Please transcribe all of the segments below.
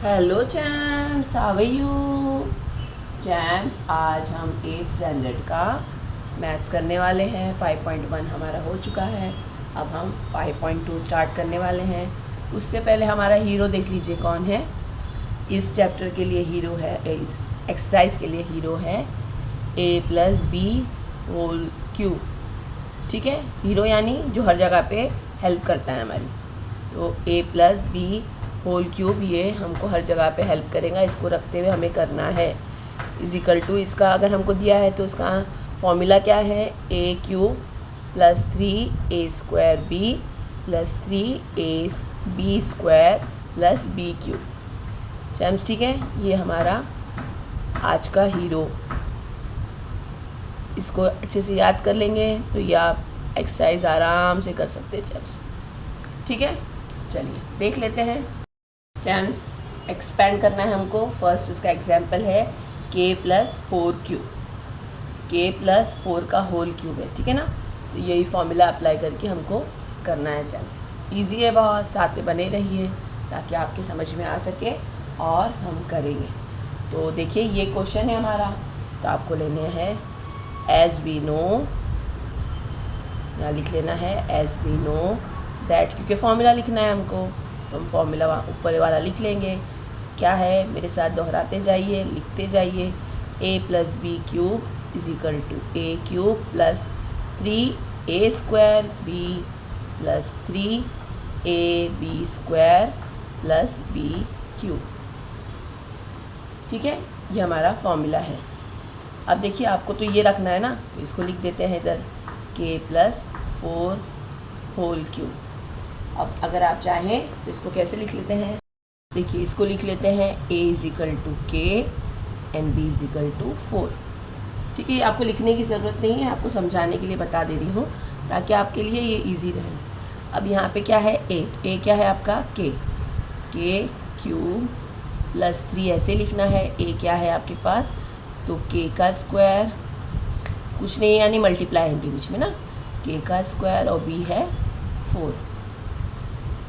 Hello champs, how are you? Champs, आज हम 8th standard का मैथ्स करने वाले हैं। 5.1 हमारा हो चुका है। अब हम 5.2 स्टार्ट करने वाले हैं। उससे पहले हमारा हीरो देख लीजिए कौन है। इस चैप्टर के लिए हीरो है, इस एक्सरसाइज के लिए हीरो है a+b होल क्यूब। ठीक है, हीरो यानी जो हर जगह पे हेल्प करता है हमारी। तो a+b होल क्यूब ये हमको हर जगह पे हेल्प करेगा। इसको रखते हुए हमें करना है इजिकल टू, इसका अगर हमको दिया है तो इसका फॉर्मूला क्या है, a³ + 3a² b + 3ab² b³ चैम्स। ठीक है, ये हमारा आज का हीरो। इसको अच्छे से याद कर लेंगे तो ये आप एक्सरसाइज आराम से कर सकते हैं चैम्स। ठीक है, चलिए देख लेते हैं। चैम्स, एक्सपेंड करना है हमको। फर्स्ट उसका एग्जाम्पल है k+4³ k+4 का होल क्यूब है। ठीक है ना, तो यही फॉर्मूला अप्लाई करके हमको करना है चैम्स। इजी है बहुत, साथ में बने रहिए ताकि आपके समझ में आ सके और हम करेंगे। तो देखिए ये क्वेश्चन है हमारा, तो आपको लेने हैं एज वी नो, यहाँ लिख लेना है एज वी नो दैट, क्योंकि फॉर्मूला लिखना है हमको तो हम फॉर्मूला ऊपर वाला लिख लेंगे। क्या है, मेरे साथ दोहराते जाइए, लिखते जाइए। a+b³ = a³ + 3a² b + 3ab² + b³। ठीक है, ये हमारा फॉर्मूला है। अब देखिए आपको तो ये रखना है ना, तो इसको लिख देते हैं इधर k+4 होल क्यूब। अब अगर आप चाहें तो इसको कैसे लिख लेते हैं, देखिए इसको लिख लेते हैं a = k and b = 4। ठीक है, आपको लिखने की ज़रूरत नहीं है, आपको समझाने के लिए बता दे रही हूँ ताकि आपके लिए ये इजी रहे। अब यहाँ पे क्या है, a क्या है आपका k³ + 3 ऐसे लिखना है। a क्या है आपके पास, तो k का स्क्वायर, कुछ नहीं यानी मल्टीप्लाई है इनके बीच में ना, k का स्क्वायर और b है 4 +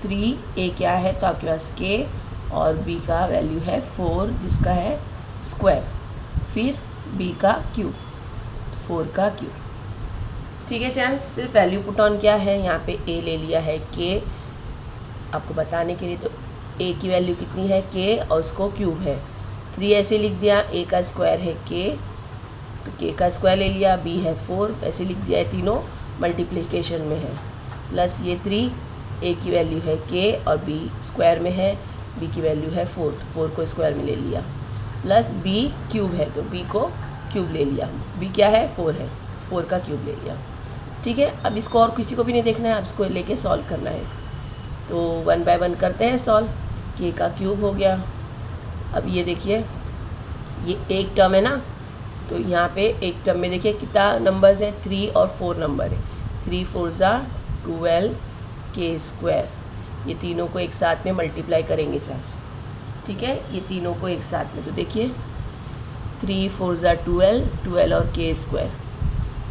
3 a क्या है, तो आपके पास k और b का वैल्यू है 4 जिसका है स्क्वायर, फिर b का क्यूब, 4 का क्यूब। ठीक है चैम्स, सिर्फ वैल्यू पुट ऑन किया है, यहाँ पे a ले लिया है k आपको बताने के लिए। तो a की वैल्यू कितनी है k और उसको क्यूब है 3 ऐसे लिख दिया। a का स्क्वायर है k, तो k का स्क्वायर ले लिया, b है 4 ऐसे लिख दिया है, तीनों मल्टीप्लिकेशन में है, प्लस ये 3 a की वैल्यू है k और b स्क्वायर में है, b की वैल्यू है 4, तो 4 को स्क्वायर में ले लिया, प्लस b क्यूब है तो b को क्यूब ले लिया। b क्या है 4 है, 4 का क्यूब ले लिया। ठीक है, अब इसको और किसी को भी नहीं देखना है, अब इसको लेके सॉल्व करना है। तो 1 बाय 1 करते हैं सॉल्व। k का क्यूब हो गया। अब ये देखिए ये एक टर्म है ना, तो यहाँ पे एक टर्म में देखिए कितना नंबर्स है, 3 और 4 नंबर है। 3 4 = 12 k², ये तीनों को एक साथ में मल्टीप्लाई करेंगे चार्ज। ठीक है, ये तीनों को एक साथ में, तो देखिए 3 4 = 12, 12 और k²,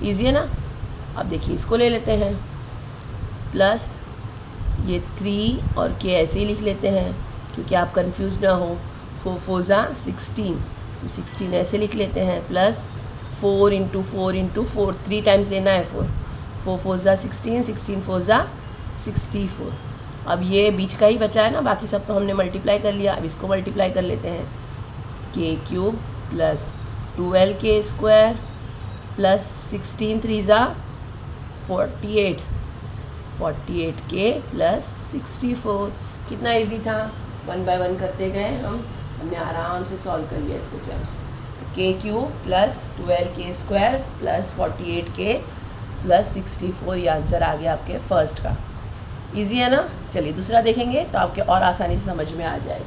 ईजी है ना। अब देखिए इसको ले लेते हैं, प्लस ये 3 और k ऐसे ही लिख लेते हैं क्योंकि आप कंफ्यूज ना हो। 4 4 = 16, तो 16 ऐसे लिख लेते हैं, प्लस 4 × 4 × 4 3 टाइम्स लेना है 4 4 4 = 16, 16 4 = 64। अब ये बीच का ही बचा है ना, बाकी सब तो हमने मल्टीप्लाई कर लिया। अब इसको मल्टीप्लाई कर लेते हैं, k³ + 12k² + 16 3 = 48, 48k + 64। कितना इजी था, 1 बाय 1 करते गए हमने आराम से सॉल्व कर लिया इसको चैम्स। तो k³ + 12k² + 48k + 64, ये आंसर आ गया आपके फर्स्ट का। इजी है ना। चलिए दूसरा देखेंगे तो आपके और आसानी से समझ में आ जाएगा।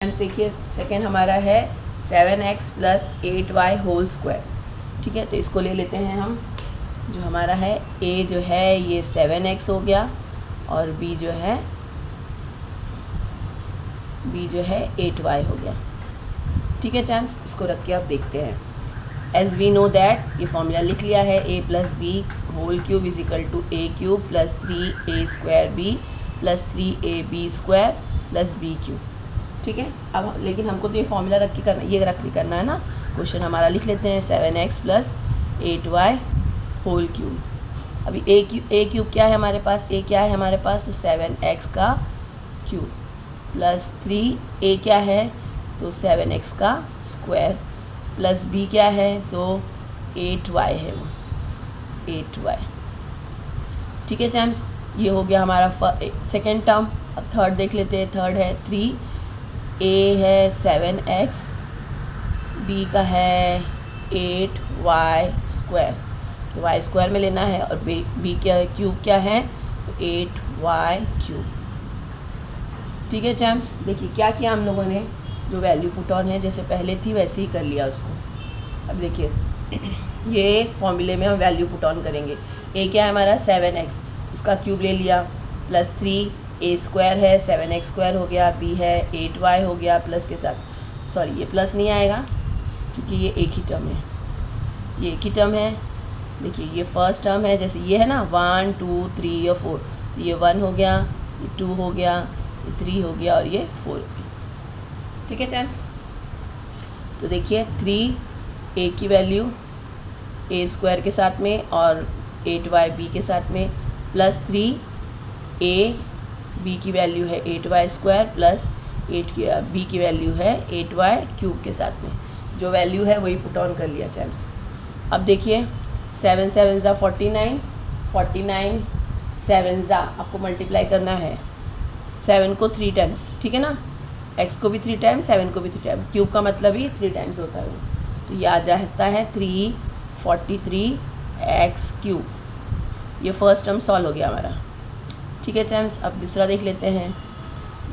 चैम्स देखिए सेकेंड हमारा है 7x + 8y होल स्क्वायर। ठीक है, तो इसको ले लेते हैं हम। जो हमारा है a जो है ये 7x हो गया और b जो है 8y हो गया। ठीक है चैम्स, इसको रख के अब देखते हैं। एज वी नो दैट, ये फॉर्मूला लिख लिया है, a+b² = a³ + 3a² b + 3ab² plus B cube. ठीक है, अब लेकिन हमको तो ये फॉर्मूला रख के करना, ये रख के करना है ना। क्वेश्चन हमारा लिख लेते हैं 7x plus 8y whole cube. अभी ए क्यूब क्या है हमारे पास, ए क्या है हमारे पास, तो 7x का क्यूब प्लस 3 ए क्या है, तो 7x का स्क्वायर प्लस बी क्या है, तो 8y है, वो 8y। ठीक है चैम्स, ये हो गया हमारा सेकेंड टर्म। अब थर्ड देख लेते हैं। थर्ड है 3, ए है 7x, बी का है 8y स्क्वायर, तो y स्क्वायर में लेना है, और बी क्या क्यूब क्या है, तो 8y क्यूब। ठीक है चैम्स, देखिए क्या किया हम लोगों ने, जो वैल्यू पुट ऑन है जैसे पहले थी वैसे ही कर लिया उसको। अब देखिए ये फॉर्मूले में हम वैल्यू पुट ऑन करेंगे। ए क्या है हमारा 7x, उसका क्यूब ले लिया, प्लस 3 ए स्क्वायर है 7x स्क्वायर हो गया, बी है 8y हो गया प्लस के साथ, सॉरी ये प्लस नहीं आएगा क्योंकि ये एक ही टर्म है, ये एक ही टर्म है। देखिए ये फर्स्ट टर्म है, जैसे ये है ना 1 2 3 और 4, तो ये 1 हो गया, ये 2 हो गया, ये 3 हो गया और ये 4 हो गया। ठीक है चैम्स, तो देखिए 3 ए की वैल्यू ए स्क्वायर के साथ में और 8y बी के साथ में, प्लस 3 ए बी की वैल्यू है 8y स्क्वायर प्लस 8 की बी की वैल्यू है 8y क्यूब के साथ में, जो वैल्यू है वही पुट ऑन कर लिया चैम्स। अब देखिए 7 7 ज़ा 49, 49 7 ज़ा आपको मल्टीप्लाई करना है 7 को 3 टाइम्स, ठीक है ना, x को भी 3 टाइम्स, 7 को भी 3 टाइम्स, क्यूब का मतलब ही 3 टाइम्स होता है, तो ये आ जाता है 343x क्यूब। ये फर्स्ट टर्म सॉल्व हो गया हमारा। ठीक है चैम्स, अब दूसरा देख लेते हैं।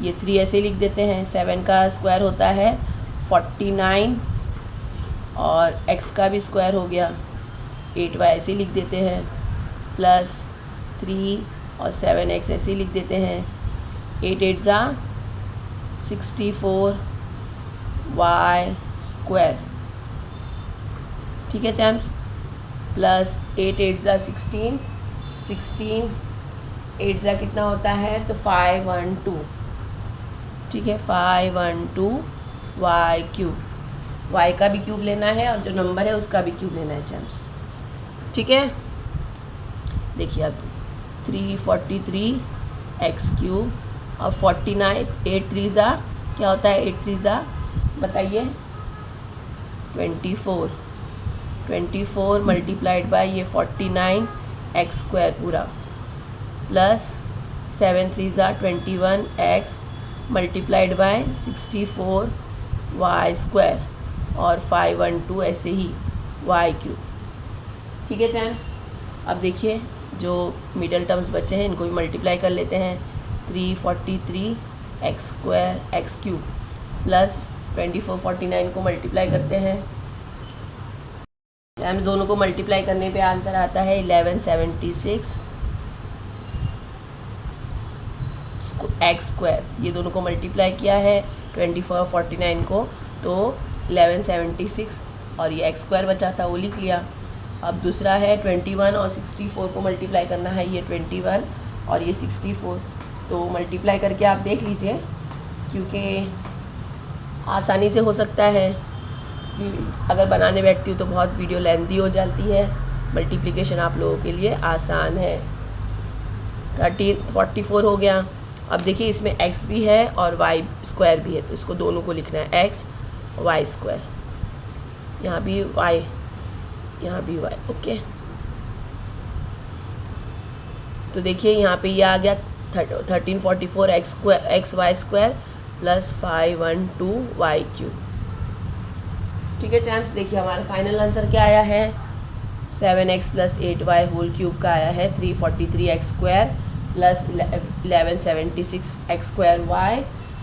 ये 3 ऐसे लिख देते हैं, 7 का स्क्वायर होता है 49 और x का भी स्क्वायर हो गया 8y ऐसे लिख देते हैं, प्लस 3 और 7x ऐसे लिख देते हैं, 8 8 ज़ा 64y स्क्वायर। ठीक है चैम्स, प्लस 8 8 ज़ा 16, 16 8 ज़ा कितना होता है, तो 512। ठीक है, 512 y क्यूब, y का भी क्यूब लेना है और जो नंबर है उसका भी क्यूब लेना है चैम्स। ठीक है, देखिए अब 343x क्यूब और 49 8 3 ज़ा क्या होता है, 8 3 ज़ा बताइए 24, 24 मल्टीप्लाइड बाय ये 49x स्क्वायर पूरा, प्लस 7 3 ज़ा 21x multiplied by 64y square और 512 ऐसे ही y क्यूब। ठीक है चैम्स, अब देखिए जो मिडल टर्म्स बचे हैं इनको भी मल्टीप्लाई कर लेते हैं। 343x square x cube plus 2449 को मल्टीप्लाई करते हैं। चैम्स दोनों को मल्टीप्लाई करने पे आंसर आता है 1176 x स्क्वायर। ये दोनों को मल्टीप्लाई किया है 2449 को, तो 1176 और ये x स्क्वायर बचा था वो लिख लिया। अब दूसरा है 21 और 64 को मल्टीप्लाई करना है, ये 21 और ये 64, तो मल्टीप्लाई करके आप देख लीजिए क्योंकि आसानी से हो सकता है। अगर बनाने बैठती हूँ तो बहुत वीडियो लेंथी हो जाती है, मल्टीप्लिकेशन आप लोगों के लिए आसान है। 44 हो गया। अब देखिए इसमें x भी है और y स्क्वायर भी है, तो इसको दोनों को लिखना है x y स्क्वायर, यहाँ भी y यहाँ भी y। ओके, तो देखिए यहाँ पे ये आ गया 1344 x y square plus 512 y cube. ठीक है चैम्स, देखिए हमारा फाइनल आंसर क्या आया है, 7x plus 8y whole cube का आया है 343x square plus 1176 x square y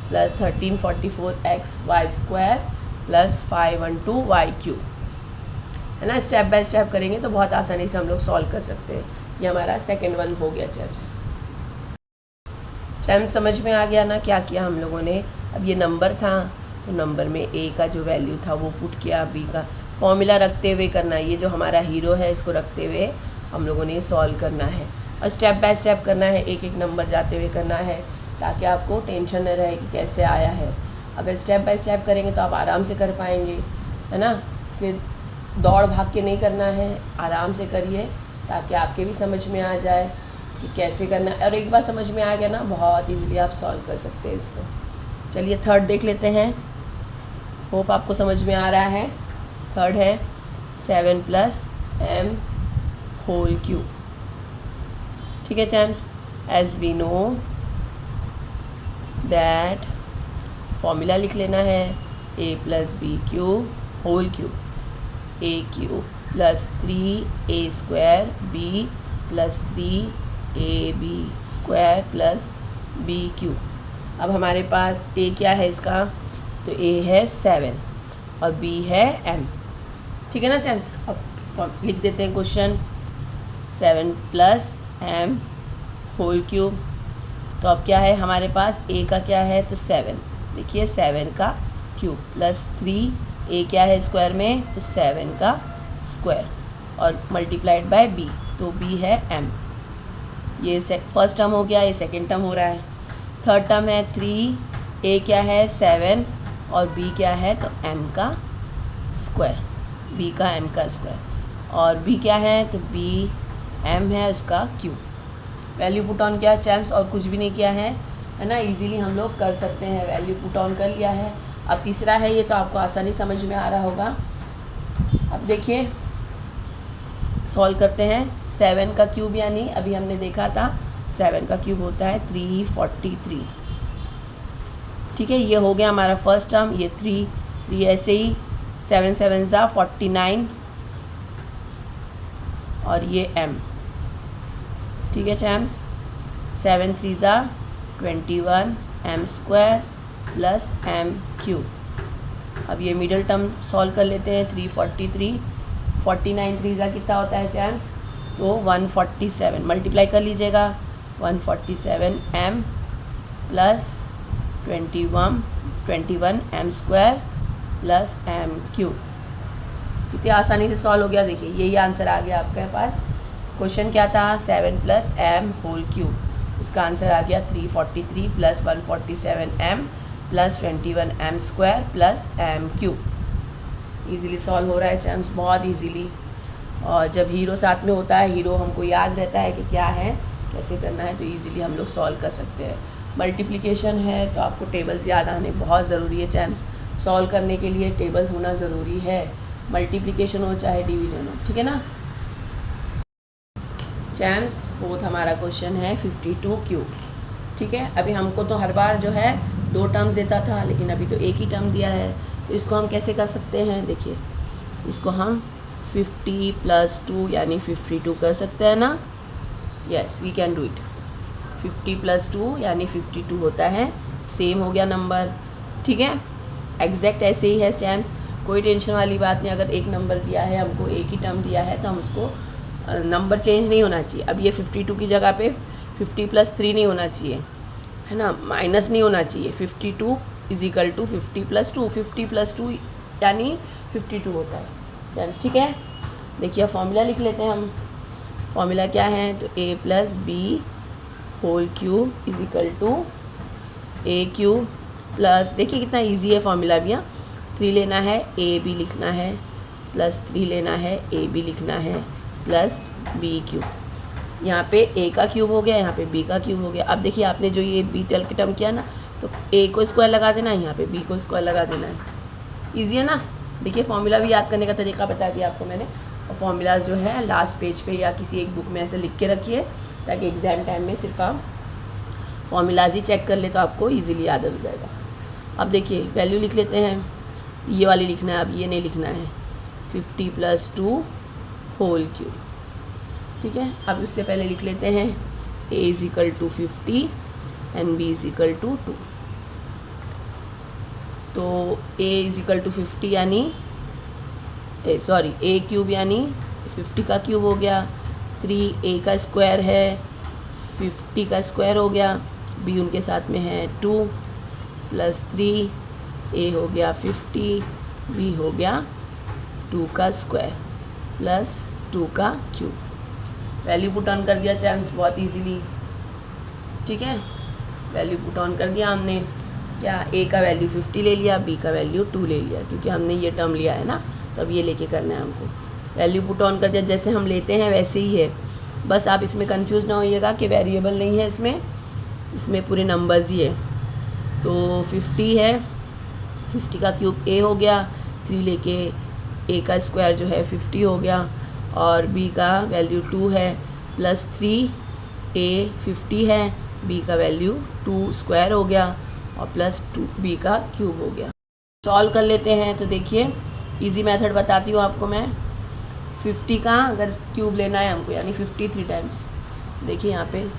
plus 1344x y square plus 512 y cube, है ना। स्टेप बाय स्टेप करेंगे तो बहुत आसानी से हम लोग सॉल्व कर सकते हैं। ये हमारा सेकेंड वन हो गया चैम्स। चैम्स समझ में आ गया ना क्या किया हम लोगों ने। अब ये नंबर था तो नंबर में a का जो वैल्यू था वो पुट किया, b का फॉर्मूला रखते हुए करना है। ये जो हमारा हीरो है इसको रखते हुए हम लोगों ने सॉल्व करना है और स्टेप बाय स्टेप करना है, एक एक नंबर जाते हुए करना है ताकि आपको टेंशन न रहे कि कैसे आया है। अगर स्टेप बाय स्टेप करेंगे तो आप आराम से कर पाएंगे, है ना। इसलिए दौड़ भाग के नहीं करना है, आराम से करिए ताकि आपके भी समझ में आ जाए कि कैसे करना है। और एक बार समझ में आ गया ना, बहुत ईजीली आप सॉल्व कर सकते हैं इसको। चलिए थर्ड देख लेते हैं। होप आपको समझ में आ रहा है। थर्ड है 7 + m होल क्यूब। ठीक है champs, as we know that formula लिख लेना है a + b cube whole cube, a cube + 3a² b + 3ab² + b cube. अब हमारे पास a क्या है इसका, तो a है 7 और b है m। ठीक है ना चैम्स। अब लिख देते हैं क्वेश्चन 7 + m होल क्यूब। तो अब क्या है हमारे पास, a का क्या है तो 7, देखिए 7 का क्यूब + 3 a क्या है स्क्वायर में तो 7 का स्क्वायर और मल्टीप्लाइड बाय b, तो b है m। ये फर्स्ट टर्म हो गया, ये सेकंड टर्म हो रहा है। थर्ड टर्म है 3, a क्या है 7 और b क्या है तो m का स्क्वायर, b का m का स्क्वायर और b क्या है तो b m है उसका क्यूब। वैल्यू पुट ऑन किया चैम्स और कुछ भी नहीं किया है ना, इजीली हम लोग कर सकते हैं। वैल्यू पुट ऑन कर लिया है। अब तीसरा है, ये तो आपको आसानी समझ में आ रहा होगा। अब देखिए सॉल्व करते हैं। 7 का क्यूब यानी अभी हमने देखा था 7 का क्यूब होता है 343। ठीक है, ये हो गया हमारा फर्स्ट टर्म। ये 3 ऐसे ही 7 7 ज़ा 49 और ये m। ठीक है चैम्स, 7 3 ज़ा 21 m² + m क्यूब। अब ये मिडल टर्म सॉल्व कर लेते हैं। 343 49 3 ज़ा कितना होता है चैम्स, तो 147 मल्टीप्लाई कर लीजिएगा। 147 m + 21 m² + m क्यूब। कितनी आसानी से सॉल्व हो गया। देखिए यही आंसर आ गया आपके पास। क्वेश्चन क्या था, 7 + m होल क्यूब, उसका आंसर आ गया 343 + 147 m + 21 m² + m cube. Easily solve हो रहा है चैम्स, बहुत ईजीली। और जब हीरो साथ में होता है, हीरो हमको याद रहता है कि क्या है कैसे करना है, तो ईज़िली हम लोग सॉल्व कर सकते हैं। मल्टीप्लिकेशन है तो आपको टेबल्स याद आने बहुत ज़रूरी है चैम्स। सॉल्व करने के लिए टेबल्स होना ज़रूरी है, मल्टीप्लिकेशन हो चाहे डिवीज़न हो। ठीक है ना चैम्स। फोर्थ हमारा क्वेश्चन है 52 क्यूब। ठीक है, अभी हमको तो हर बार जो है 2 टर्म्स देता था, लेकिन अभी तो एक ही टर्म दिया है। तो इसको हम कैसे कर सकते हैं, देखिए इसको हम 50 + 2 यानी 52 कर सकते हैं ना। Yes we can do it. 50 + 2 यानी 52 होता है। सेम हो गया नंबर। ठीक है, एग्जैक्ट ऐसे ही है चैम्स, कोई टेंशन वाली बात नहीं। अगर एक नंबर दिया है हमको, एक ही टर्म दिया है, तो हम उसको नंबर चेंज नहीं होना चाहिए। अब ये 52 की जगह पे 50 + 3 नहीं होना चाहिए, है ना, माइनस नहीं होना चाहिए। 52 = 50 + 2, 50 + 2 यानी 52 होता है चैम्स। ठीक है, देखिए फॉर्मूला लिख लेते हैं हम। फॉर्मूला क्या है तो a + b whole cube = a³ plus, देखिए कितना इजी है फॉर्मूला भी। 3 लेना है ab लिखना है, प्लस 3 लेना है ab लिखना है, प्लस b³। यहाँ पे a का क्यूब हो गया, यहाँ पे b का क्यूब हो गया। अब देखिए आपने जो ये b टर्म के टर्म किया ना, तो a को स्क्वायर लगा देना है, यहाँ पे b को स्क्वायर लगा देना है। ईजी है ना। देखिए फॉर्मूला भी याद करने का तरीका बता दिया आपको मैंने। और फॉर्मूला जो है लास्ट पेज पे या किसी एक बुक में ऐसे लिख के रखिए, ताकि एग्ज़ाम टाइम में सिर्फ आप फॉर्मूलाज ही चेक कर ले तो आपको ईजिली याद हो जाएगा। अब देखिए वैल्यू लिख लेते हैं। ये वाली लिखना है, अब ये नहीं लिखना है। 50 + 2 होल क्यूब। ठीक है, अब उससे पहले लिख लेते हैं a = 50 एंड b = 2। तो a = 50 यानी a³ यानी 50 का क्यूब हो गया, 3a का स्क्वायर है, 50 का स्क्वायर हो गया, b उनके साथ में है 2 + 3, a हो गया 50, b हो गया 2 का स्क्वायर प्लस 2 का क्यूब। वैल्यू पुट ऑन कर दिया चैम्स बहुत इजीली। ठीक है, वैल्यू पुट ऑन कर दिया हमने। क्या ए का वैल्यू 50 ले लिया, बी का वैल्यू 2 ले लिया, क्योंकि हमने ये टर्म लिया है ना, तो अब ये लेके करना है हमको। वैल्यू पुट ऑन कर दिया, जैसे हम लेते हैं वैसे ही है, बस आप इसमें कंफ्यूज ना होइएगा कि वेरिएबल नहीं है इसमें पूरे नंबर्स ही है। तो 50 है, 50 का क्यूब ए हो गया, 3 लेके ए का स्क्वायर जो है 50 हो गया, और बी का वैल्यू 2 है, प्लस 3 ए 50 है, बी का वैल्यू 2 स्क्वायर हो गया, और प्लस 2 बी का क्यूब हो गया। सॉल्व कर लेते हैं। तो देखिए इजी मेथड बताती हूँ आपको मैं। 50 का अगर क्यूब लेना है हमको, यानी 50 3 टाइम्स, देखिए यहाँ पे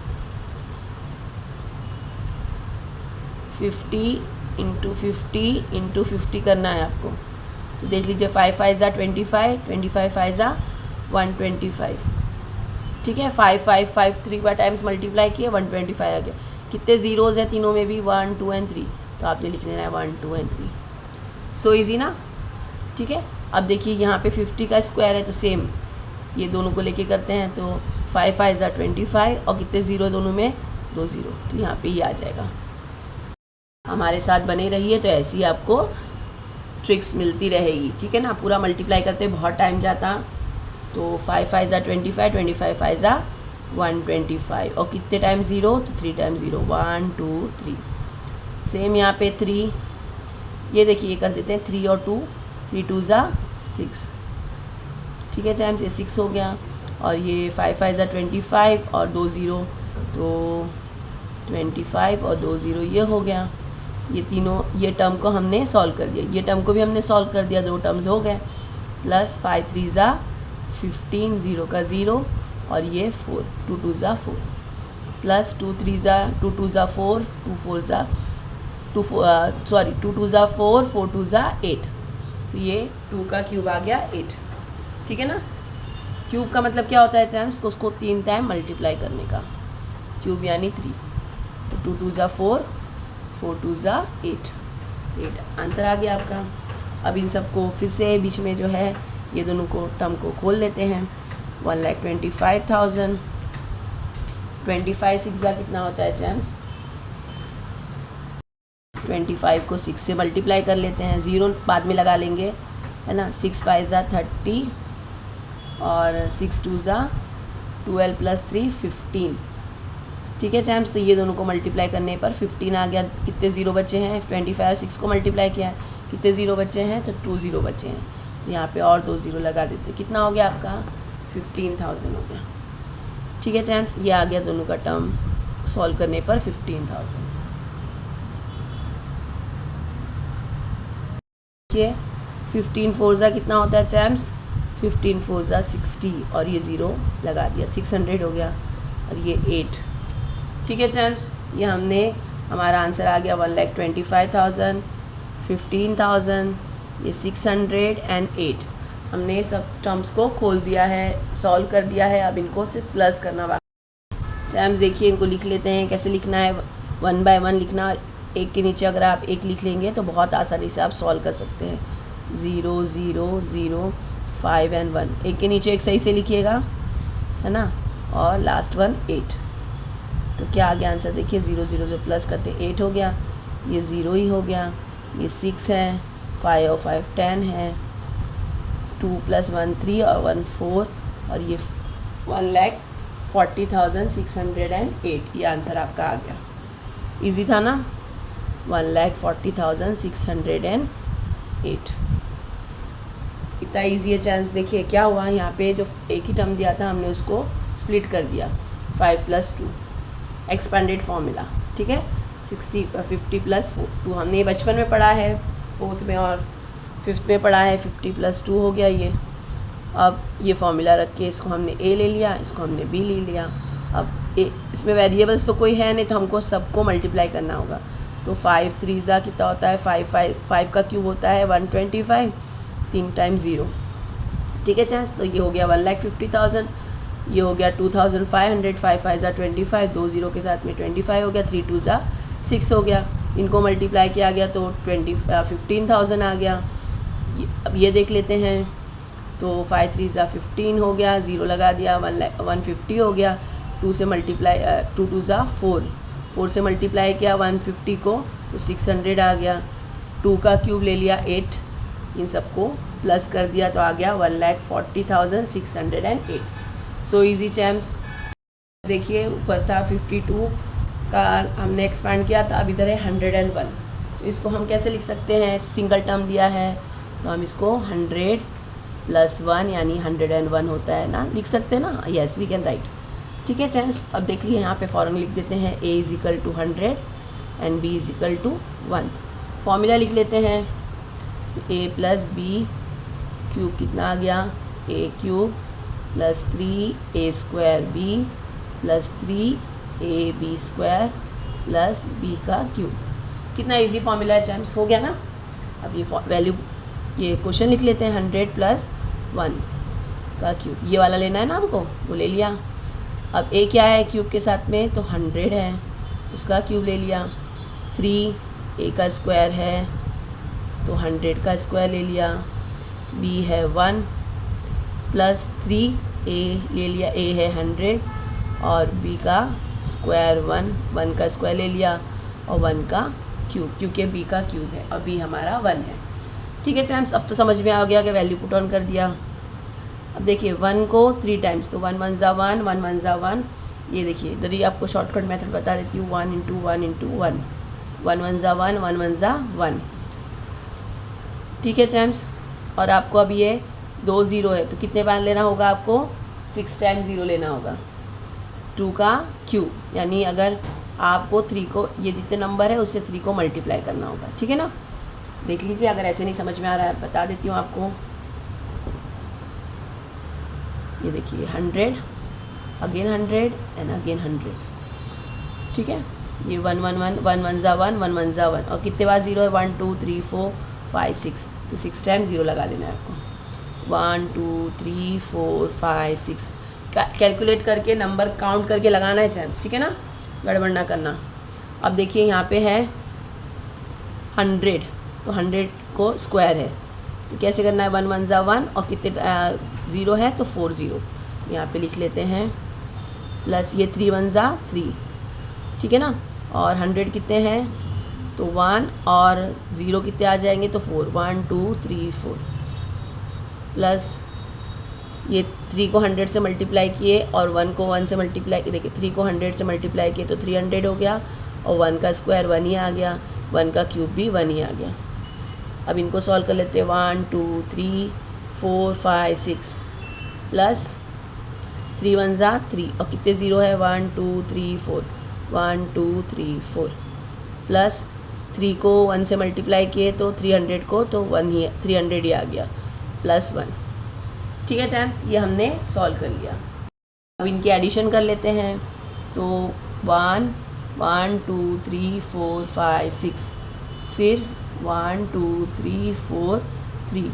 50 इंटू 50 करना है आपको। तो देख लीजिए 5 5 ज़ा 25, 25 5 ज़ा 125, ठीक है। 5 5 5 3 बार टाइम्स मल्टीप्लाई किए, 125 आ गया। कितने ज़ीरोज़ हैं तीनों में भी, 1 2 एंड 3, तो आपने लिख लेना है 1 2 एंड 3। सो ईजी ना, ठीक है। अब देखिए यहाँ पे 50 का स्क्वायर है, तो सेम ये दोनों को लेके करते हैं। तो 5 5 ज़ा 25, और कितने ज़ीरो दोनों में, 2 ज़ीरो, तो यहाँ पे ये आ जाएगा। हमारे साथ बने रहिए, तो ऐसी आपको ट्रिक्स मिलती रहेगी, ठीक है ना। पूरा मल्टीप्लाई करते बहुत टाइम जाता। तो 5 5 ज़ा 25, 25 5 ज़ा 125, और कितने टाइम ज़ीरो, तो 3 टाइम ज़ीरो, 1 2 3। सेम यहाँ पे 3, ये देखिए ये कर देते हैं 3 और 2, 3 2 ज़ा 6, ठीक है टाइम्स, ये 6 हो गया। और ये 5 5 ज़ा 25, और 2 ज़ीरो, तो 25 और 2 ज़ीरो, ये हो गया। ये तीनों, ये टर्म को हमने सॉल्व कर दिया, ये टर्म को भी हमने सॉल्व कर दिया, 2 टर्म्स हो गए। प्लस 5 3 ज़ा 15, ज़ीरो का ज़ीरो, और ये 4, 2 2 ज़ा 4, प्लस 2 3 ज़ा 2 2 ज़ा 4, 2 4 ज़ा 2 2 ज़ा 4, 4 2 ज़ा 8, तो ये 2 का क्यूब आ गया 8, ठीक है ना। क्यूब का मतलब क्या होता है चैम्स, उसको 3 टाइम मल्टीप्लाई करने का, क्यूब यानी 3, तो 2 2 ज़ा 4, 4 2 ज़ा 8, आंसर आ गया आपका। अब इन सबको फिर से बीच में जो है ये दोनों को टर्म को खोल लेते हैं। 1,25,000, 25 6 ज़ा कितना होता है चैम्स, 25 को 6 से मल्टीप्लाई कर लेते हैं, ज़ीरो बाद में लगा लेंगे, है ना। 6 5 ज़ा 30, और 6 2 ज़ा 12 प्लस 3 15, ठीक है चैम्स। तो ये दोनों को मल्टीप्लाई करने पर 15 आ गया। कितने ज़ीरो बचे हैं, 25 और 6 को मल्टीप्लाई किया है, कितने ज़ीरो बचे हैं, तो 2 ज़ीरो बचे हैं। तो यहाँ पे और 2 ज़ीरो लगा देते, कितना हो गया आपका, 15,000 हो गया, ठीक है चैम्स। ये आ गया दोनों का टर्म सॉल्व करने पर 15,000। ठीक है, 15 4 ज़ा कितना होता है चैम्स, 15 4 ज़ा 60, और ये ज़ीरो लगा दिया, 600 हो गया, और ये 8, ठीक है चैम्स। ये हमारा आंसर आ गया 1,25,000, 15,000, ये 600 एंड 8। हमने सब टर्म्स को खोल दिया है, सॉल्व कर दिया है, अब इनको सिर्फ प्लस करना बाकी। चैम्स देखिए इनको लिख लेते हैं, कैसे लिखना है, 1 बाय 1 लिखना। एक के नीचे अगर आप एक लिख लेंगे तो बहुत आसानी से आप सॉल्व कर सकते हैं। 0 0 0 5 एंड 1, एक के नीचे एक सही से लिखिएगा, है ना, और लास्ट वन 8। तो क्या आ गया आंसर, देखिए 0 0 से प्लस करते 8 हो गया, ये 0 ही हो गया, ये 6 है, 5 और 5 10 है, 2 + 1 3 और 1 4, और ये 1,40,608, ये आंसर आपका आ गया। इजी था ना, 1,40,608, इतना ईजी है चैम्स। देखिए क्या हुआ, यहाँ पे जो एक ही टर्म दिया था हमने उसको स्प्लिट कर दिया, 5 + 2 एक्सपेंडेड फॉर्मूला, ठीक है। 50 + 2 हमने ये बचपन में पढ़ा है, 4th में और 5th में पढ़ा है। 50 + 2 हो गया ये। अब ये फॉर्मूला रख के इसको हमने a ले लिया, इसको हमने b ले लिया। अब इसमें वेरिएबल्स तो कोई है नहीं, तो हमको सबको मल्टीप्लाई करना होगा। तो 5 3 ज़ा कितना होता है, 5 का क्यूब होता है 125, 3 टाइम 0, ठीक है चैम्स। तो ये हो गया 1,50,000, ये हो गया 2,500, 5 5 ज़ा 25, 2 ज़ीरो के साथ में 25 हो गया, 3 2 ज़ा 6 हो गया। इनको मल्टीप्लाई किया गया तो 15,000 आ गया। अब ये देख लेते हैं, तो 5 3 ज़ा 15 हो गया, 0 लगा दिया, 150 हो गया। 2 से मल्टीप्लाई 2 2 ज़ा 4, 4 से मल्टीप्लाई किया 150 को तो 600 आ गया। 2 का क्यूब ले लिया 8, इन सबको प्लस कर दिया तो आ गया 1,40,608। So easy चैम्स। देखिए ऊपर था 52 का हमने एक्सपैंड किया था, अब इधर है 101। तो इसको हम कैसे लिख सकते हैं, सिंगल टर्म दिया है तो हम इसको 100 + 1 यानी 101 होता है ना, लिख सकते हैं ना, येस वी कैन राइट। ठीक है चैम्स, अब देख लिए यहाँ पे फ़ौरन लिख देते हैं a = 100 एंड b = 1। फॉर्मूला लिख लेते हैं तो a + b क्यूब कितना आ गया, a³ + 3a² b + 3ab² + b का क्यूब। कितना इजी फॉर्मूला है चैम्स, हो गया ना। अब ये वैल्यू, ये क्वेश्चन लिख लेते हैं 100 + 1 का क्यूब, ये वाला लेना है ना हमको, वो ले लिया। अब a क्या है क्यूब के साथ में, तो 100 है, उसका क्यूब ले लिया। 3 a का स्क्वायर है तो 100 का स्क्वायर ले लिया। b है 1 + 3a ले लिया, a है 100 और b का स्क्वायर 1 का स्क्वायर ले लिया और 1 का क्यूब, क्योंकि b का क्यूब है और b हमारा 1 है। ठीक है चैम्स, अब तो समझ में आ गया कि वैल्यू पुट ऑन कर दिया। अब देखिए 1 को 3 टाइम्स तो 1 1 ज़ा 1, 1 1 ज़ा 1। ये देखिए इधर ही आपको शॉर्टकट मेथड बता देती हूँ, 1 × 1 × 1, 1 1 ज़ा 1, 1 1 ज़ा 1। ठीक है चैम्स, और आपको अब ये 2 0 है तो कितने बार लेना होगा आपको, 6 टाइम्स 0 लेना होगा। 2 का क्यूब यानी अगर आपको 3 को, ये जितने नंबर है उससे 3 को मल्टीप्लाई करना होगा। ठीक है ना, देख लीजिए, अगर ऐसे नहीं समझ में आ रहा है बता देती हूँ आपको। ये देखिए 100 अगेन 100 एंड अगेन 100। ठीक है, ये 1 1 1 1 1 ज़ा 1, 1 1 ज़ा 1 और कितने बार 0 है, 1 2 3 4 5 6 तो 6 टाइम्स 0 लगा देना है आपको। 1 2 3 4 5 6 कैलकुलेट करके नंबर काउंट करके लगाना है चैम्स, ठीक है ना, गड़बड़ ना करना। अब देखिए यहाँ पे है 100 तो 100 को स्क्वायर है तो कैसे करना है, 1 1 ज़ा 1 और कितने 0 है तो 4 0 यहाँ पे लिख लेते हैं, प्लस ये 3 1 ज़ा 3। ठीक है ना, और 100 कितने हैं तो 1 और 0 कितने आ जाएंगे तो 4, 1 2 3 4 प्लस ये 3 को 100 से मल्टीप्लाई किए और 1 को 1 से मल्टीप्लाई, देखिए 3 को 100 से मल्टीप्लाई किए तो 300 हो गया और 1 का स्क्वायर 1 ही आ गया, 1 का क्यूब भी 1 ही आ गया। अब इनको सॉल्व कर लेते हैं, 1 2 3 4 5 6 प्लस 3 1 ज़ा 3 और कितने 0 है, 1 2 3 4 1 2 3 4 प्लस 3 को 1 से मल्टीप्लाई किए तो 300 को तो 1 ही 300 ही आ गया प्लस 1। ठीक है चैम्स, ये हमने सॉल्व कर लिया। अब इनकी एडिशन कर लेते हैं तो 1 1 2 3 4 5 6 फिर 1 2 3 4 3।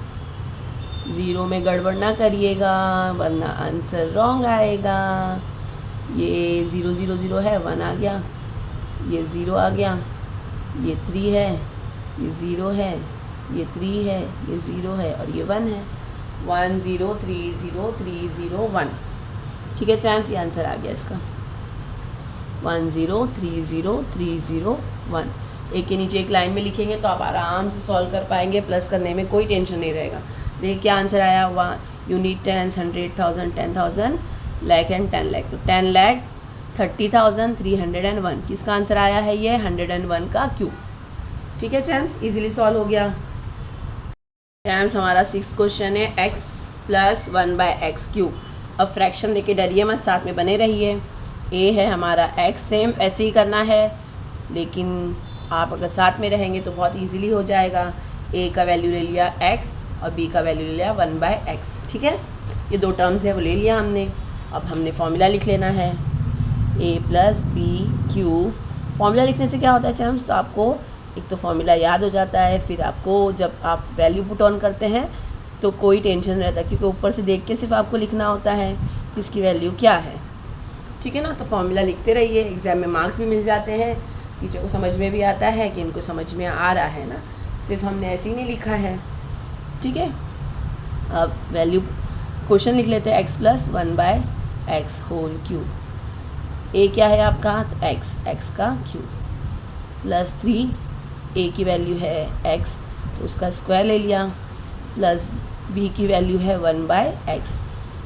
0 में गड़बड़ ना करिएगा वरना आंसर रॉन्ग आएगा। ये 0 0 0 है, 1 आ गया, ये 0 आ गया, ये 3 है, ये 0 है, ये 3 है, ये 0 है और ये 1 है। 1 0 3 0 3 0 1। ठीक है चैम्स, ये आंसर आ गया इसका, 1 0 3 0 3 0 1। एक के नीचे एक लाइन में लिखेंगे तो आप आराम से सॉल्व कर पाएंगे, प्लस करने में कोई टेंशन नहीं रहेगा। देखिए क्या आंसर आया, 1 यूनिट 10 100,000 10,000 लाख एंड 10 लाख, तो 10,30,301 किसका आंसर आया है, ये 101 का क्यूब। ठीक है चैम्स, इजीली सॉल्व हो गया। चैम्स हमारा 6th क्वेश्चन है x + 1/x³। अब फ्रैक्शन देके डरिए मत, साथ में बने रहिए। a है हमारा x, सेम ऐसे ही करना है, लेकिन आप अगर साथ में रहेंगे तो बहुत इजीली हो जाएगा। a का वैल्यू ले लिया x और b का वैल्यू ले लिया 1/x। ठीक है, ये 2 टर्म्स है वो ले लिया हमने। अब हमने फॉर्मूला लिख लेना है, a + b³। फॉर्मूला लिखने से क्या होता है चैम्स, तो आपको एक तो फॉर्मूला याद हो जाता है, फिर आपको जब आप वैल्यू पुट ऑन करते हैं तो कोई टेंशन नहीं रहता, क्योंकि ऊपर से देख के सिर्फ आपको लिखना होता है कि इसकी वैल्यू क्या है। ठीक है ना, तो फॉर्मूला लिखते रहिए, एग्ज़ाम में मार्क्स भी मिल जाते हैं, टीचर को समझ में भी आता है कि इनको समझ में आ रहा है ना, सिर्फ हमने ऐसे ही नहीं लिखा है। ठीक है, अब वैल्यू क्वेश्चन लिख लेते हैं, x + 1/x³। ए क्या है आपका, तो एक्स का क्यूब प्लस 3 ए की वैल्यू है एक्स तो उसका स्क्वायर ले लिया, प्लस बी की वैल्यू है 1/x,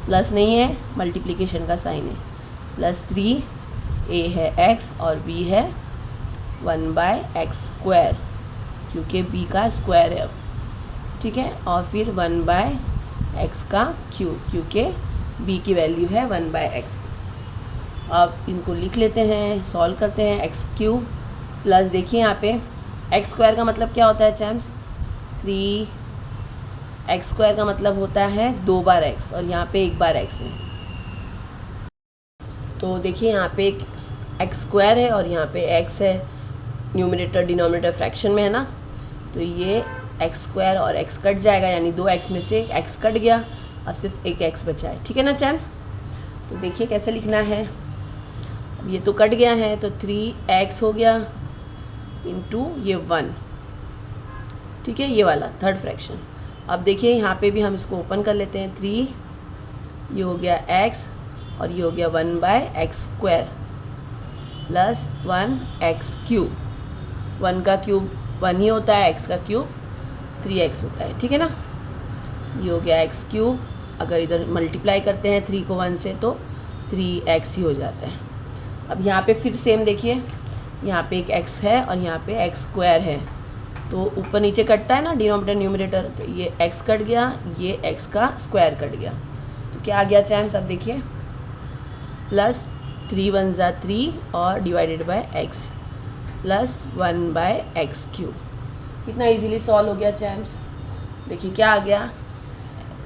प्लस नहीं है मल्टीप्लिकेशन का साइन है, प्लस 3 ए है x और b है 1/x², क्योंकि b का स्क्वायर है अब, ठीक है, और फिर 1/x का क्यूब, क्योंकि b की वैल्यू है 1/x। अब इनको लिख लेते हैं, सॉल्व करते हैं। x³ प्लस देखिए यहाँ पे x² का मतलब क्या होता है चैम्स, 3x² का मतलब होता है 2 बार x और यहाँ पे 1 बार x है। तो देखिए यहाँ पे एक x² है और यहाँ पे x है, न्यूमरेटर डिनोमिनेटर फ्रैक्शन में है ना, तो ये x² और x कट जाएगा, यानी 2x में से x कट गया, अब सिर्फ एक x बचा है, ठीक है ना चैम्स। तो देखिए कैसे लिखना है, अब ये तो कट गया है तो 3x हो गया इंटू ये 1, ठीक है, ये वाला थर्ड फ्रैक्शन। अब देखिए यहाँ पे भी हम इसको ओपन कर लेते हैं, 3 ये हो गया x और ये हो गया 1/x² प्लस 1x³ 1 का क्यूब 1 ही होता है, x का क्यूब 3x होता है, ठीक है ना। ये हो गया x³, अगर इधर मल्टीप्लाई करते हैं 3 को 1 से तो 3x ही हो जाता है। अब यहाँ पे फिर सेम देखिए, यहाँ पे एक x है और यहाँ पे x² है, तो ऊपर नीचे कटता है ना डिनोमिनेटर न्यूमरेटर, तो ये x कट गया, ये x का स्क्वायर कट गया, तो क्या आ गया चैम्स, अब देखिए प्लस 3 1 ज़ा 3 और divided by x plus 1/x³। कितना इजीली सॉल्व हो गया चैम्स, देखिए क्या आ गया,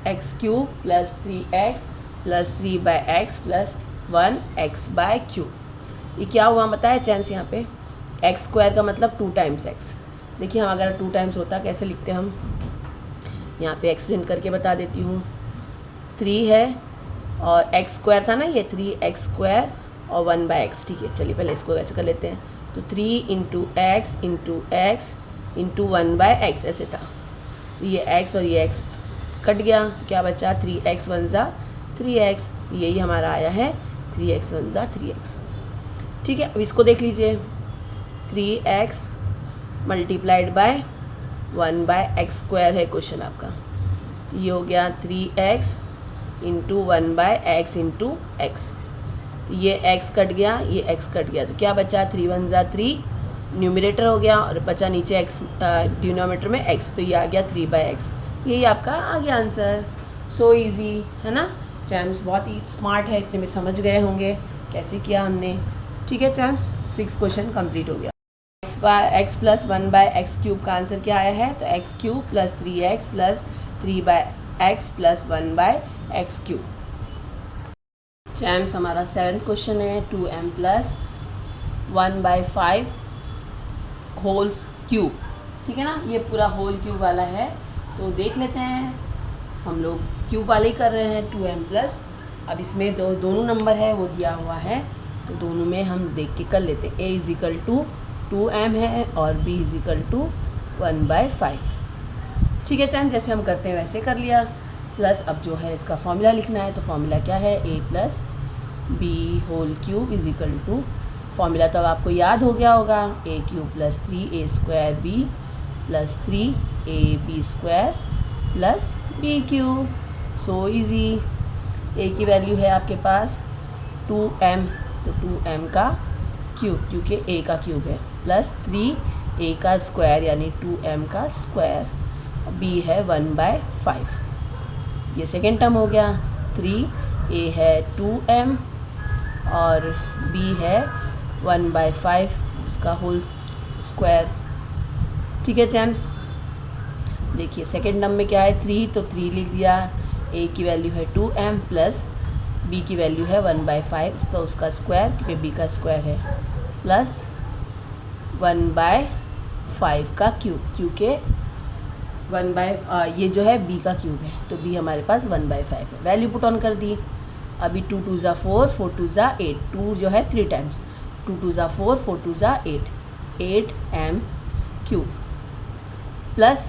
x³ plus 3x plus 3/x plus 1x/3। ये क्या हुआ बताया चैम्स, यहाँ पे x² का मतलब 2 टाइम्स x। देखिए हम अगर 2 टाइम्स होता कैसे लिखते हम, यहाँ पे एक्सप्लेन करके बता देती हूँ। 3 है और x² था ना, ये 3x² और 1/x, ठीक है, चलिए पहले इसको ऐसे कर लेते हैं, तो 3 इंटू x इंटू 1/x ऐसे था, तो ये x और ये x कट गया, क्या बचा 3x 1 ज़ा 3x, यही हमारा आया है 3x 1 ज़ा 3x, ठीक है। अब इसको देख लीजिए, 3x मल्टीप्लाइड बाय 1/x² है क्वेश्चन आपका, ये हो गया 3x into 1/x into x, तो ये x कट गया, ये x कट गया, तो क्या बचा 3 1 ज़ा 3 न्यूमरेटर हो गया और बचा नीचे x डिनोमिनेटर में x, तो ये आ गया 3/x, यही आपका आ गया आंसर। सो इजी है ना चैम्स, बहुत ही स्मार्ट है, इतने में समझ गए होंगे कैसे किया हमने, ठीक है चैम्स। 6 क्वेश्चन कंप्लीट हो गया। x प्लस 1/x³ का आंसर क्या आया है, तो x³ plus 3x plus 3/x plus 1/x³। चैम्स हमारा 7th क्वेश्चन है, 2m प्लस 1/5 होल क्यूब, ठीक है ना, ये पूरा होल क्यूब वाला है, तो देख लेते हैं, हम लोग क्यूब वाले ही कर रहे हैं 2m प्लस। अब इसमें दोनों नंबर है वो दिया हुआ है, तो दोनों में हम देख के कर लेते हैं। a इजिकल टू 2m है और b इजिकल टू 1/5, ठीक है चैन, जैसे हम करते हैं वैसे कर लिया। प्लस अब जो है इसका फॉर्मूला लिखना है, तो फॉर्मूला क्या है, a plus b whole cube is equal to, formula तो अब आपको याद हो गया होगा, a³ plus 3a² plus 3ab² plus b³। So easy, a की वैल्यू है आपके पास 2m, तो 2m का क्यूब, क्योंकि a का क्यूब है, प्लस 3a का स्क्वायर यानी 2m का स्क्वायर, b है 1/5, ये सेकेंड टर्म हो गया। 3a है 2m और b है 1/5 इसका होल स्क्वायर, ठीक है चैम्स। देखिए सेकेंड टर्म में क्या है 3, तो 3 लिख दिया, a की वैल्यू है 2m प्लस b की वैल्यू है 1/5, तो उसका स्क्वायर क्योंकि b का स्क्वायर है, प्लस 1/5 का क्यूब, क्योंकि ये जो है b का क्यूब है, तो b हमारे पास 1/5 है, वैल्यू पुट ऑन कर दी। अभी 2 2 ज़ा 4 4 2 ज़ा 8, 2 जो है 3 टाइम्स, 2 2 ज़ा 4 4 2 ज़ा 8m क्यूब, प्लस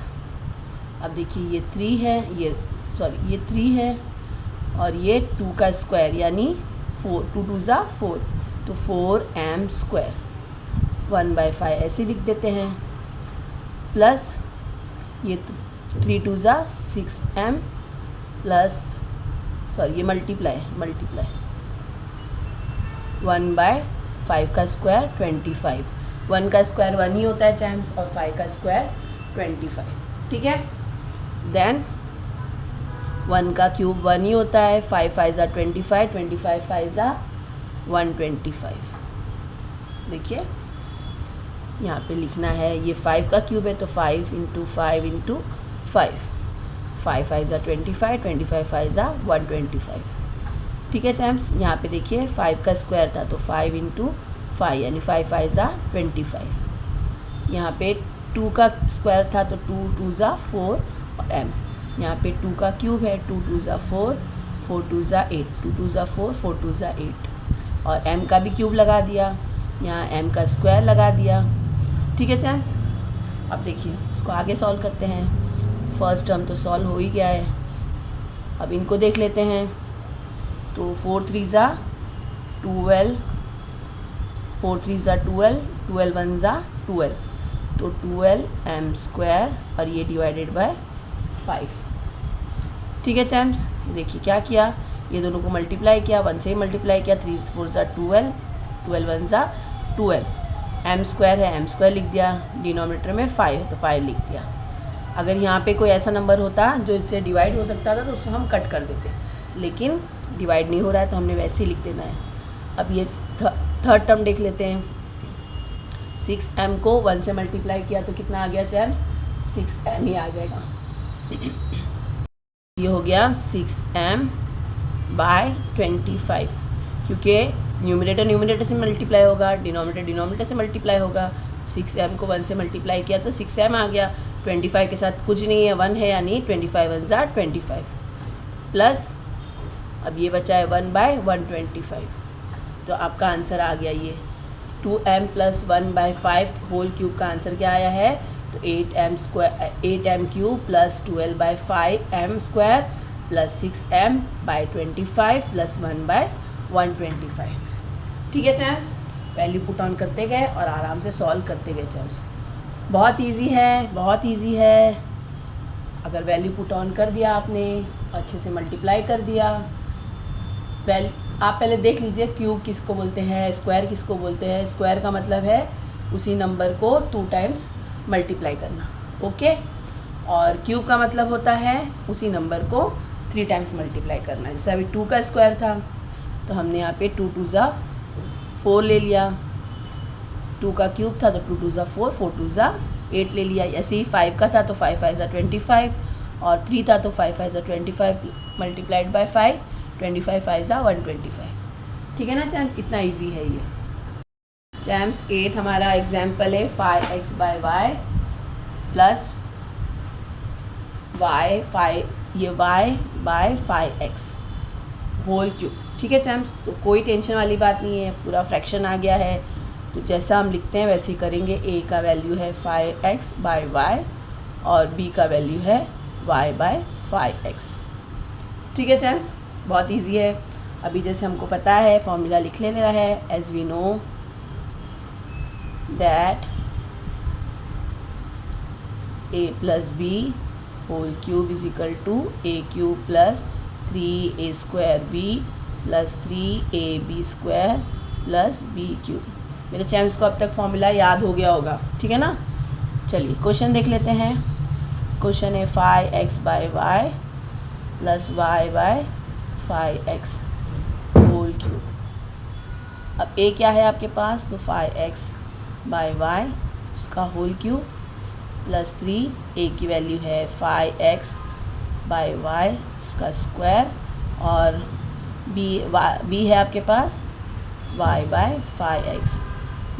अब देखिए ये 3 है, ये 3 है और ये 2 का स्क्वायर यानी 4, 2 2 ज़ा 4, तो 4m स्क्वायर 1/5 ऐसे लिख देते हैं, प्लस ये 3 2 ज़ा 6m प्लस सॉरी ये मल्टीप्लाई 1/5 का स्क्वायर 25, 1 का स्क्वायर 1 ही होता है चैम्स और 5 का स्क्वायर 25, ठीक है। देन 1 का क्यूब 1 ही होता है, 5 5 ज़ा 25, 25 5 ज़ा 125। देखिए यहाँ पे लिखना है, ये 5 का क्यूब है तो 5 × 5 × 5, 5 5 ज़ा 25, 25 5 ज़ा 125, ठीक है चैम्स। यहाँ पे देखिए 5 का स्क्वायर था तो 5 × 5 यानी 5 5 ज़ा 25। यहाँ पे 2 का स्क्वायर था तो 2 2 ज़ा 4 और m। यहाँ पे 2 का क्यूब है, 2 2 ज़ा 4, 4 2 ज़ा 8, 2 2 ज़ा 4, 4 2 ज़ा 8 और m का भी क्यूब लगा दिया, यहाँ m का स्क्वायर लगा दिया, ठीक है चैम्स। अब देखिए इसको आगे सॉल्व करते हैं। फर्स्ट टर्म तो सॉल्व हो ही गया है, अब इनको देख लेते हैं। तो 4 3 ज़ा 12, 4 3 ज़ा 12, 12 1 ज़ा 12, तो 12m स्क्वायर और ये डिवाइडेड बाय 5, ठीक है चैम्स। देखिए क्या किया, ये दोनों को मल्टीप्लाई किया, 1 से ही मल्टीप्लाई किया, 3 4 ज़ा 12, 12 1 ज़ा 12, m स्क्वायर है m स्क्वायर लिख दिया, डिनोमिनेटर में 5 है तो 5 लिख दिया। अगर यहाँ पे कोई ऐसा नंबर होता जो इससे डिवाइड हो सकता था तो उसको हम कट कर देते, लेकिन डिवाइड नहीं हो रहा है तो हमने वैसे ही लिख देना है। अब ये थर्ड टर्म देख लेते हैं। 6m को 1 से मल्टीप्लाई किया तो कितना आ गया चैम्स, 6m ही आ जाएगा। ये हो गया 6m/25, क्योंकि न्यूमरेटर से मल्टीप्लाई होगा, डिनोमिनेटर से मल्टीप्लाई होगा। 6m को 1 से मल्टीप्लाई किया तो 6m आ गया, 25 के साथ कुछ नहीं है 1 है यानी 25 1 ज़ा 25, प्लस अब ये बचा है 1/125, तो आपका आंसर आ गया ये 2m + 1/5 होल क्यूब का आंसर क्या आया है, तो 8m cube plus 12/5m square plus 6m/25 plus 1/125, ठीक है चैम्स। वैल्यू पुट ऑन करते गए और आराम से सॉल्व करते गए चैम्स। बहुत इजी है, बहुत इजी है। अगर वैल्यू पुट ऑन कर दिया आपने, अच्छे से मल्टीप्लाई कर दिया, आप पहले देख लीजिए क्यूब किसको बोलते हैं, स्क्वायर किसको बोलते हैं। स्क्वायर का मतलब है उसी नंबर को 2 टाइम्स मल्टीप्लाई करना, ओके। और क्यूब का मतलब होता है उसी नंबर को 3 टाइम्स मल्टीप्लाई करना। जैसे अभी 2 का स्क्वायर था तो हमने यहाँ पे 2 2 ज़ा 4 ले लिया, 2 का क्यूब था तो 2 2 ज़ा 4, 4 2 ज़ा 8 ले लिया। ऐसे ही 5 का था तो 5 5 ज़ा 25 और 3 था तो 5 5 ज़ा 25 मल्टीप्लाइड बाय 5, 25 5 ज़ा 125, ठीक है ना चैम्स। इतना इजी है ये चैम्स। 8 हमारा एग्जाम्पल है 5x/y प्लस y 5 ये y/5x होल क्यूब, ठीक है चैम्स। तो कोई टेंशन वाली बात नहीं है, पूरा फ्रैक्शन आ गया है तो जैसा हम लिखते हैं वैसे ही करेंगे। a का वैल्यू है 5x/y और b का वैल्यू है y/5x, ठीक है चैम्स। बहुत इजी है। अभी जैसे हमको पता है फॉर्मूला लिख लेना है, as we know that a + b whole cube is equal to a³ + 3a² b + 3ab² + b³। मेरे चैम्स को अब तक फॉर्मूला याद हो गया होगा, ठीक है ना। चलिए क्वेश्चन देख लेते हैं। क्वेश्चन है 5x/y + y/5x होल क्यूब। अब a क्या है आपके पास, तो 5x/y इसका होल क्यूब प्लस 3, a की वैल्यू है 5x/y इसका स्क्वायर और b है आपके पास y/5x।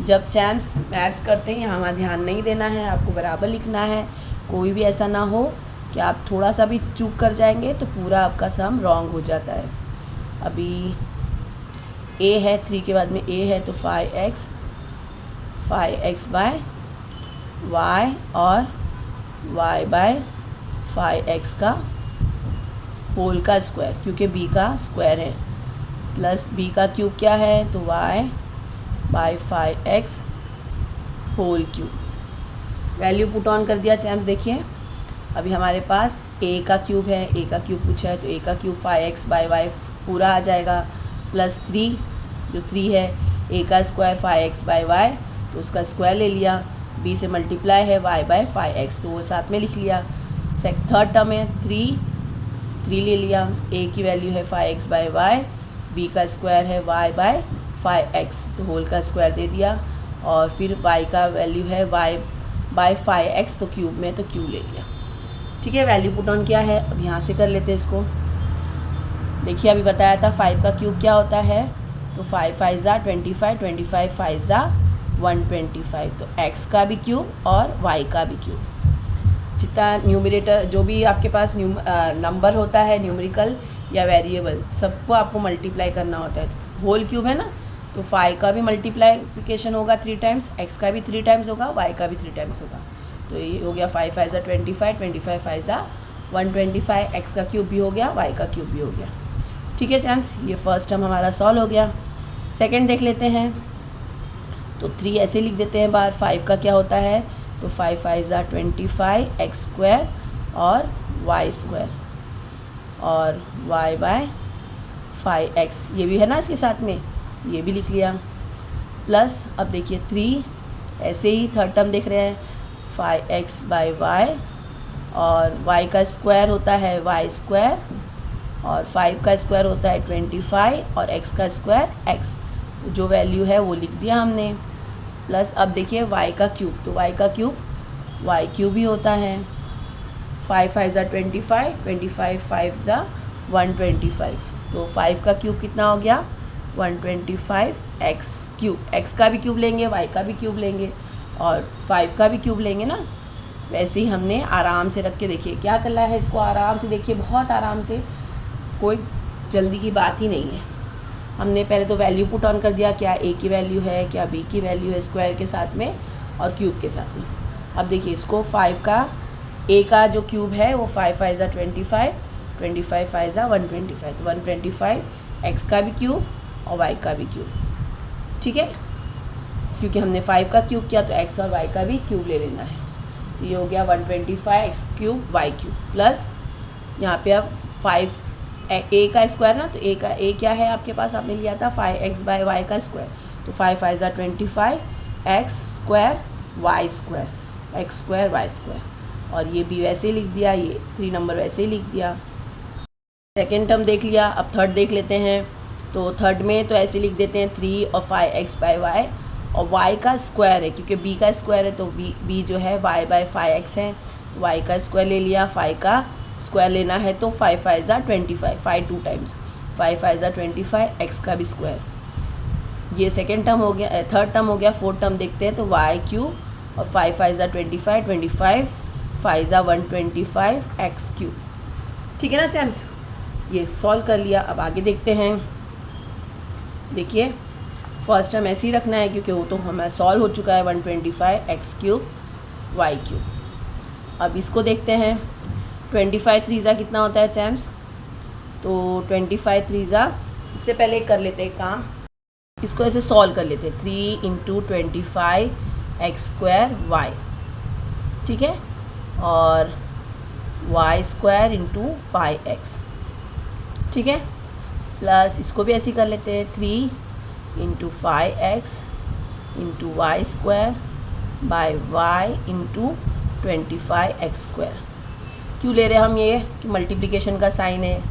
जब चैम्स मैथ्स करते हैं यहाँ ध्यान नहीं देना है, आपको बराबर लिखना है। कोई भी ऐसा ना हो कि आप थोड़ा सा भी चूक कर जाएंगे तो पूरा आपका सम रॉन्ग हो जाता है। अभी a है, 3 के बाद में a है तो 5x/y और y/5x का होल का स्क्वायर, क्योंकि b का स्क्वायर है, प्लस b का क्यूब क्या है तो y by 5x whole cube. Value put on कर दिया चैम्स। देखिए अभी हमारे पास a का क्यूब है, a का क्यूब पूछा है तो a का क्यूब 5x बाय y पूरा आ जाएगा, प्लस 3 जो 3 है, a का स्क्वायर 5x बाय y तो उसका स्क्वायर ले लिया, b से मल्टीप्लाई है y बाय 5x तो वो साथ में लिख लिया। थर्ड टर्म है 3 ले लिया, a की वैल्यू है 5x बाय y, b का स्क्वायर है y बाय 5x तो होल का स्क्वायर दे दिया, और फिर y का वैल्यू है y बाय 5x तो क्यूब में तो क्यूब ले लिया। ठीक है, वैल्यू पुट ऑन किया है। अब यहाँ से कर लेते हैं इसको। देखिए अभी बताया था 5 का क्यूब क्या होता है, तो 5 5 ज़ा 25, 25 5 ज़ा 125 तो x का भी क्यूब और y का भी क्यूब। जितना न्यूमरेटर जो भी आपके पास नंबर होता है न्यूमेरिकल या वेरिएबल सबको आपको मल्टीप्लाई करना होता है। तो होल क्यूब है ना, तो 5 का भी मल्टीप्लाइकेशन होगा 3 टाइम्स, x का भी 3 टाइम्स होगा, y का भी 3 टाइम्स होगा। तो ये हो गया 5 5 ज़ा 25, 25 5 ज़ा 125, x का क्यूब भी हो गया, y का क्यूब भी हो गया। ठीक है चैम्स, ये फर्स्ट टर्म हमारा सॉल्व हो गया। सेकंड देख लेते हैं, तो 3 ऐसे लिख देते हैं बाहर। 5 का क्या होता है, तो 5 5 ज़ा 25 x स्क्वायर और y स्क्वायर और y बाय 5x, ये भी है ना इसके साथ में, ये भी लिख लिया। प्लस अब देखिए 3 ऐसे ही थर्ड टर्म देख रहे हैं 5x बाय y और y का स्क्वायर होता है y स्क्वायर और 5 का स्क्वायर होता है 25 और x का स्क्वायर x, तो जो वैल्यू है वो लिख दिया हमने। प्लस अब देखिए y का क्यूब, तो y का क्यूब y क्यूब ही होता है। 5 5 ज़ा 25, 25 5 ज़ा 125 तो 5 का क्यूब कितना हो गया 125 x क्यूब। x का भी क्यूब लेंगे, y का भी क्यूब लेंगे और 5 का भी क्यूब लेंगे ना। वैसे ही हमने आराम से रख के देखिए क्या करना है इसको, आराम से देखिए, बहुत आराम से, कोई जल्दी की बात ही नहीं है। हमने पहले तो वैल्यू पुट ऑन कर दिया, क्या a की वैल्यू है, क्या b की वैल्यू है, स्क्वायर के साथ में और क्यूब के साथ में। अब देखिए इसको 5 का a का जो क्यूब है वो 5 5 ज़ा 25, 25 5 ज़ा 125 तो 125 x का भी क्यूब और y का भी क्यूब। ठीक है, क्योंकि हमने 5 का क्यूब किया तो x और y का भी क्यूब ले लेना है। तो ये हो गया 125 x cube y cube plus यहाँ पे अब 5 a का स्क्वायर ना, तो a क्या है आपके पास, आपने लिया था 5x बाय y का स्क्वायर, तो 5 5 ज़ा 25 x square y square, x square y square, और ये भी वैसे ही लिख दिया, ये 3 नंबर वैसे ही लिख दिया। सेकेंड टर्म देख लिया, अब थर्ड देख लेते हैं। तो थर्ड में तो ऐसे लिख देते हैं 3 और 5x बाय y और y का स्क्वायर है, क्योंकि b का स्क्वायर है तो b जो है y बाय 5x है, तो y का स्क्वायर ले लिया। 5 का स्क्वायर लेना है तो 5 5 ज़ा 25, 5 2 टाइम्स, 5 5 ज़ा 25 x का भी स्क्वायर। ये सेकेंड टर्म हो गया, थर्ड टर्म हो गया। फोर्थ टर्म देखते हैं तो y क्यूब और 5 5 ज़ा 25, 25 5 ज़ा 125 x क्यूब। ठीक है ना चैम्स, ये सॉल्व कर लिया। अब आगे देखते हैं। देखिए फर्स्ट टर्म ऐसे ही रखना है क्योंकि वो तो हमारा सॉल्व हो चुका है, 125 x क्यूब y क्यूब। अब इसको देखते हैं, 25 3 ज़ा कितना होता है चैम्स, तो 25 3 ज़ा, इससे पहले कर लेते हैं काम, इसको ऐसे सॉल्व कर लेते हैं। 3 इंटू 25 एक्स स्क्वायर वाई, ठीक है, और वाई स्क्वायर इंटू 5x, ठीक है, प्लस इसको भी ऐसे ही कर लेते हैं। 3 into 5x into Y square by Y into 25x square. क्यों ले रहे हैं हम ये, कि मल्टीप्लिकेशन का साइन है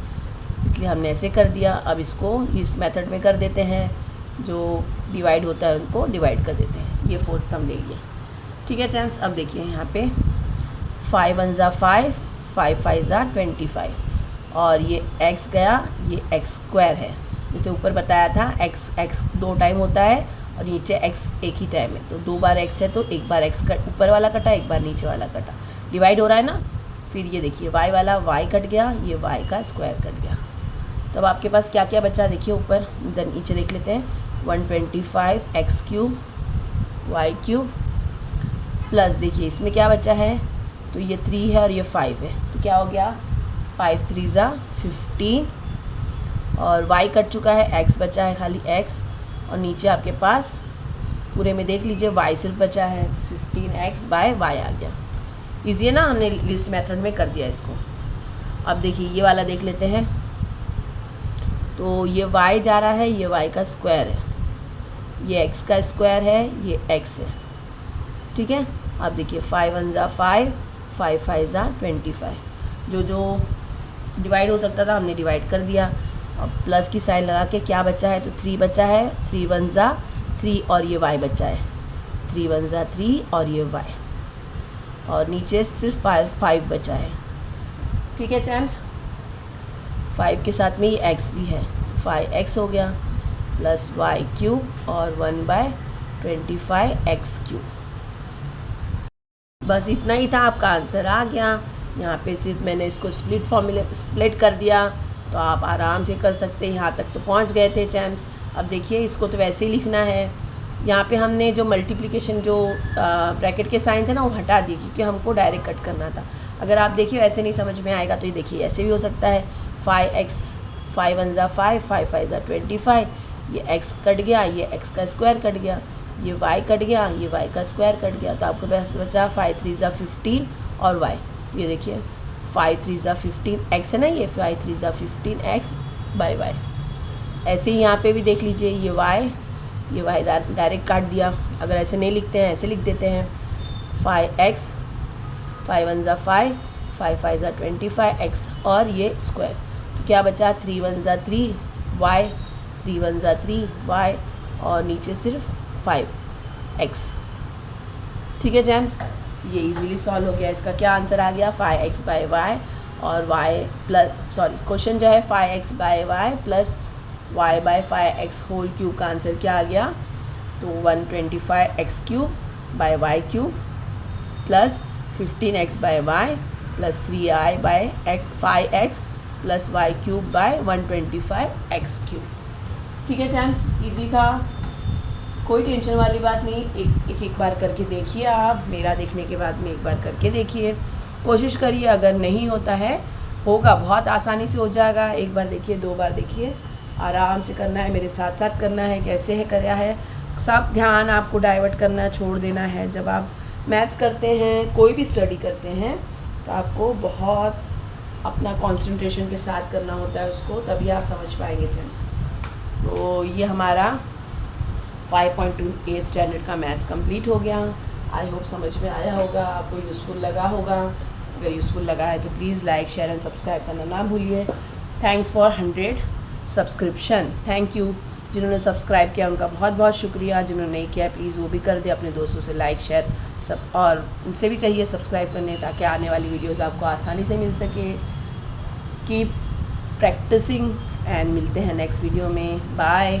इसलिए हमने ऐसे कर दिया। अब इसको इस मेथड में कर देते हैं, जो डिवाइड होता है उनको डिवाइड कर देते हैं। ये फोर्थ टर्म ले लिया, ठीक है चैम्स। अब देखिए यहाँ पे 5 1 ज़ा 5, 5 5 ज़ा 25, और ये x गया, ये x स्क्वायर है। जैसे ऊपर बताया था x 2 टाइम होता है और नीचे x एक ही टाइम है, तो 2 बार x है तो एक बार x कट ऊपर वाला कटा, एक बार नीचे वाला कटा, डिवाइड हो रहा है ना। फिर ये देखिए y वाला y कट गया, ये y का स्क्वायर कट गया। तो अब आपके पास क्या क्या बचा देखिए ऊपर, इधर नीचे देख लेते हैं। 125 x cube y cube plus देखिए इसमें क्या बचा है, तो ये 3 है और ये 5 है, तो क्या हो गया 5 3 ज़ा 15, और y कट चुका है, x बचा है खाली x, और नीचे आपके पास पूरे में देख लीजिए y सिर्फ बचा है, 15x/y आ गया। ईजी है ना, हमने लिस्ट मेथड में कर दिया इसको। अब देखिए ये वाला देख लेते हैं। तो ये y जा रहा है, ये y का स्क्वायर है, ये x का स्क्वायर है, ये x है, ठीक है। अब देखिए 5 1 ज़ा 5, 5 5 ज़ा 25, जो डिवाइड हो सकता था हमने डिवाइड कर दिया। अब प्लस की साइन लगा के क्या बचा है, तो 3 बचा है, 3 1 ज़ा 3 और ये y बचा है, 3 1 ज़ा 3 और ये y, और नीचे सिर्फ 5 बचा है, ठीक है चैम्स। 5 के साथ में ये x भी है, 5x हो गया प्लस y³ और 1/25x³। बस इतना ही था, आपका आंसर आ गया। यहाँ पे सिर्फ मैंने इसको स्प्लिट कर दिया, तो आप आराम से कर सकते हैं। यहाँ तक तो पहुँच गए थे चैम्स। अब देखिए इसको तो वैसे ही लिखना है। यहाँ पे हमने जो मल्टीप्लिकेशन जो ब्रैकेट के साइन थे ना वो हटा दिए, क्योंकि हमको डायरेक्ट कट करना था। अगर आप देखिए वैसे नहीं समझ में आएगा तो ये देखिए ऐसे भी हो सकता है, 5x 5 1 ज़ा 5, 5 5 ज़ा 25, ये x कट गया, ये x का स्क्वायर कट गया, ये y कट गया, ये y का स्क्वायर कट गया, तो आपके पास बचा 5 3 ज़ा 15 और y। ये देखिए 5 3 ज़ा 15 x है ना, ये 5 3 ज़ा 15 x/y। ऐसे ही यहाँ पे भी देख लीजिए, ये y डायरेक्ट काट दिया। अगर ऐसे नहीं लिखते हैं, ऐसे लिख देते हैं 5x 5 1 ज़ा 5, 5 5 ज़ा 25x और ये स्क्वायर, तो क्या बचा 3 1 ज़ा 3 y, 3 1 ज़ा 3 y और नीचे सिर्फ 5x, ठीक है जैम्स। ये इजीली सॉल्व हो गया। इसका क्या आंसर आ गया, 5x/y और y प्लस क्वेश्चन जो है 5x/y प्लस y/5x³ का आंसर क्या आ गया, तो 125x³ plus 15x/y plus 3i/5x plus y³/125x³। ठीक है चैम्स, इजी था, कोई टेंशन वाली बात नहीं। एक बार करके देखिए, आप मेरा देखने के बाद में एक बार करके देखिए, कोशिश करिए। अगर नहीं होता है, होगा, बहुत आसानी से हो जाएगा। एक बार देखिए, 2 बार देखिए, आराम से करना है, मेरे साथ साथ करना है। कैसे है कराया है, सब ध्यान आपको डाइवर्ट करना छोड़ देना है। जब आप मैथ्स करते हैं, कोई भी स्टडी करते हैं, तो आपको बहुत अपना कंसंट्रेशन के साथ करना होता है उसको, तभी आप समझ पाएंगे चैम्स। तो ये हमारा 5.2 स्टैंडर्ड का मैथ्स कंप्लीट हो गया। आई होप समझ में आया होगा, आपको यूज़फुल लगा होगा। अगर यूज़फुल लगा है तो please like share and subscribe करना ना भूलिए। Thanks for 100 subscription, thank you. जिन्होंने सब्सक्राइब किया उनका बहुत बहुत शुक्रिया। जिन्होंने नहीं किया प्लीज़ वो भी कर दे, अपने दोस्तों से लाइक शेयर सब, और उनसे भी कहिए सब्सक्राइब करने, ताकि आने वाली वीडियोज़ आपको आसानी से मिल सके। कीप प्रैक्टिसिंग एंड मिलते हैं नेक्स्ट वीडियो में। बाय।